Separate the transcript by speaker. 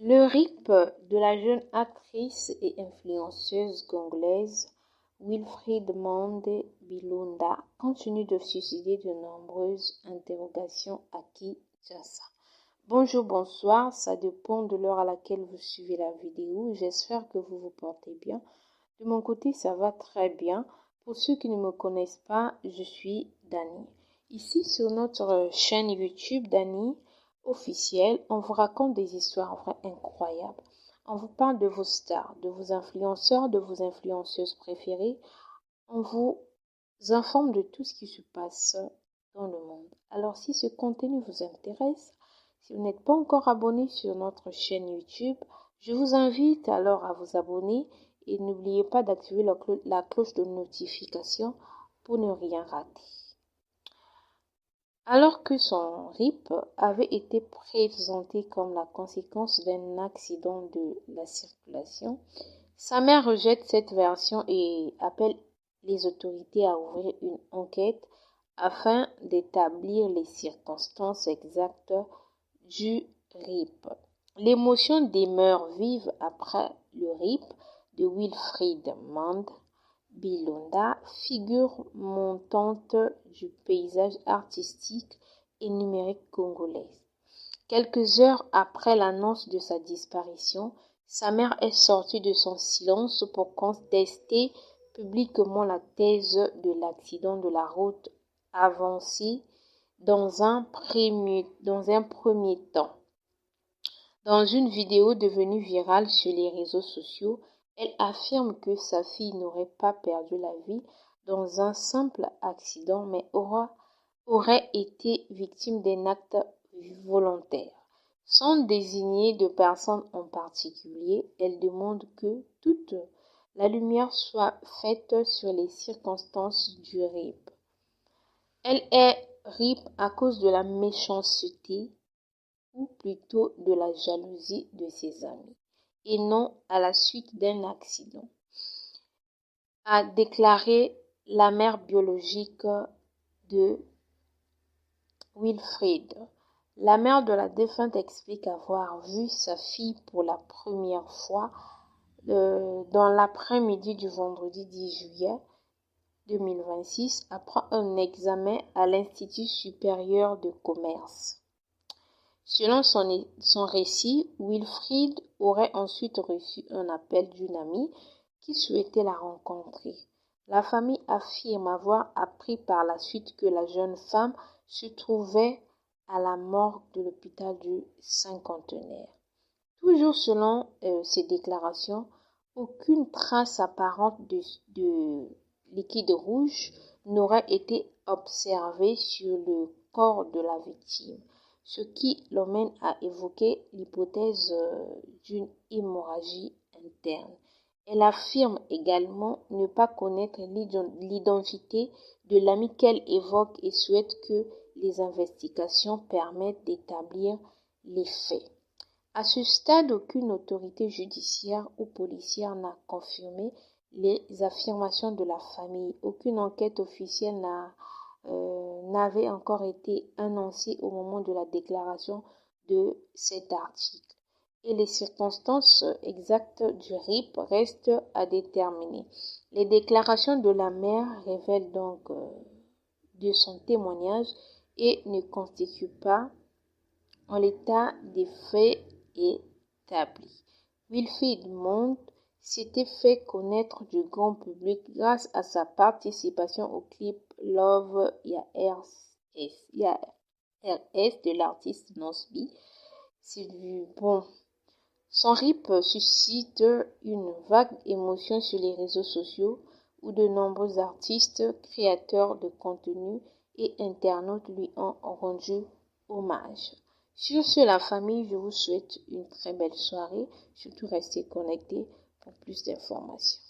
Speaker 1: Le RIP de la jeune actrice et influenceuse congolaise Wilfried Monde Bilunda continue de susciter de nombreuses interrogations à Kinshasa. Bonjour, bonsoir, ça dépend de l'heure à laquelle vous suivez la vidéo. J'espère que vous vous portez bien. De mon côté, ça va très bien. Pour ceux qui ne me connaissent pas, je suis Dani. Ici, sur notre chaîne YouTube Dani officielle, on vous raconte des histoires vraies incroyables. On vous parle de vos stars, de vos influenceurs, de vos influenceuses préférées. On vous informe de tout ce qui se passe dans le monde. Alors, si ce contenu vous intéresse, si vous n'êtes pas encore abonné sur notre chaîne YouTube, je vous invite alors à vous abonner et n'oubliez pas d'activer la cloche de notification pour ne rien rater. Alors que son RIP avait été présenté comme la conséquence d'un accident de la circulation, sa mère rejette cette version et appelle les autorités à ouvrir une enquête afin d'établir les circonstances exactes du RIP. L'émotion demeure vive après le RIP de Wilfried Monde Bilunda, figure montante du paysage artistique et numérique congolais. Quelques heures après l'annonce de sa disparition, sa mère est sortie de son silence pour contester publiquement la thèse de l'accident de la route avancée dans un premier temps. Dans une vidéo devenue virale sur les réseaux sociaux, elle affirme que sa fille n'aurait pas perdu la vie dans un simple accident, mais aurait été victime d'un acte volontaire. Sans désigner de personne en particulier, elle demande que toute la lumière soit faite sur les circonstances du RIP. Elle est RIP à cause de la méchanceté, ou plutôt de la jalousie de ses amis, et non à la suite d'un accident, a déclaré la mère biologique de Wilfried. La mère de la défunte explique avoir vu sa fille pour la première fois dans l'après-midi du vendredi 10 juillet 2026 après un examen à l'Institut supérieur de commerce. Selon son récit, Wilfried aurait ensuite reçu un appel d'une amie qui souhaitait la rencontrer. La famille affirme avoir appris par la suite que la jeune femme se trouvait à la morgue de l'hôpital du Cinquantenaire. Toujours selon ces déclarations, aucune trace apparente de liquide rouge n'aurait été observée sur le corps de la victime, ce qui l'emmène à évoquer l'hypothèse d'une hémorragie interne. Elle affirme également ne pas connaître l'identité de l'ami qu'elle évoque et souhaite que les investigations permettent d'établir les faits. À ce stade, aucune autorité judiciaire ou policière n'a confirmé les affirmations de la famille. Aucune enquête officielle n'avait encore été annoncée au moment de la déclaration de cet article. Et les circonstances exactes du RIP restent à déterminer. Les déclarations de la mère révèlent donc de son témoignage et ne constituent pas en l'état des faits établi. Wilfried Monde s'était fait connaître du grand public grâce à sa participation au clip Love IARS de l'artiste Nosby. C'est du bon. Son RIP suscite une vague émotion sur les réseaux sociaux où de nombreux artistes, créateurs de contenu et internautes lui ont rendu hommage. Sur ce, la famille, je vous souhaite une très belle soirée. Surtout, restez connectés pour plus d'informations.